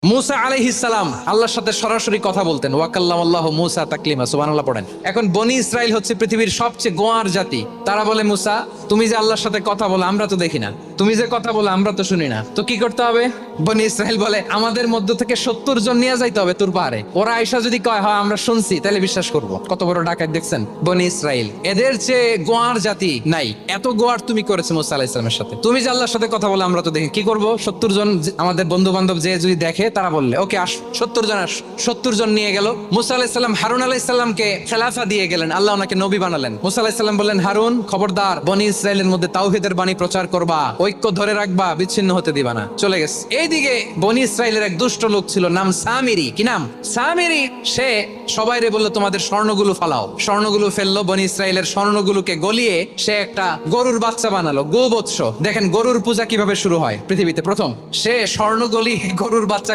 মুসা আলাইহিস সালাম আল্লাহর সাথে সরাসরি কথা বলতেন। ওয়াকাল্লামাল্লাহু মুসা তাকলিমা, সুবহানাল্লাহ পড়েন। এখন বনি ইসরাইল হচ্ছে পৃথিবীর সবচেয়ে গোয়ার জাতি। তারা বলে, মুসা তুমি যে আল্লাহর সাথে কথা বলো আমরা তো দেখি না, তুমি যে কথা বলো আমরা তো শুনি না, তো কি করতে হবে? বনি ইসরাইল বলে, আমাদের মধ্য থেকে 70 জন নিয়ে যাইতে হবে তুর পাহাড়ে। ওরা আয়েশা যদি কয় হয় আমরা শুনছি তাহলে বিশ্বাস করব। কত বড় ডাকাত দেখছেন বনি ইসরাইল। এদের চেয়ে গোয়ার জাতি নাই। এত গোয়ার তুমি করেছো মুসা আলাইহিস সালামের সাথে। তুমি যে আল্লাহর সাথে কথা বলো আমরা তো দেখি, কি করব? 70 জন আমাদের বন্ধু বান্ধব যে যদি দেখে তারা বললে ওকে আস, 70 জন আস। 70 জন নিয়ে গেল। মুসা আলাইহিস সালাম হারুন আলাইহিস সালামকে খেলাফা দিয়ে গেলেন, আল্লাহ ওনাকে নবী বানালেন। মুসা আলাইহিস সালাম বললেন, হারুন খবরদার, বনি ইসরাইলের মধ্যে তাওহীদের বাণী প্রচার করবা, ঐক্য ধরে রাখবা, বিচ্ছিন্ন হতে দিবা না। চলে গেছে। এইদিকে বনি ইসরাইলের এক দুষ্ট লোক ছিল, নাম সামিরি। কি নাম? সামিরি। সে সবাইরে বললো তোমাদের স্বর্ণগুলো ফালাও। স্বর্ণগুলো ফেললো, বনি ইসরাইলের স্বর্ণগুলোকে গলিয়ে সে একটা গরুর বাচ্চা বানালো, গোবৎস। দেখেন গরুর পূজা কিভাবে শুরু হয় পৃথিবীতে প্রথম। সে স্বর্ণ গলিয়ে গরুর বাচ্চা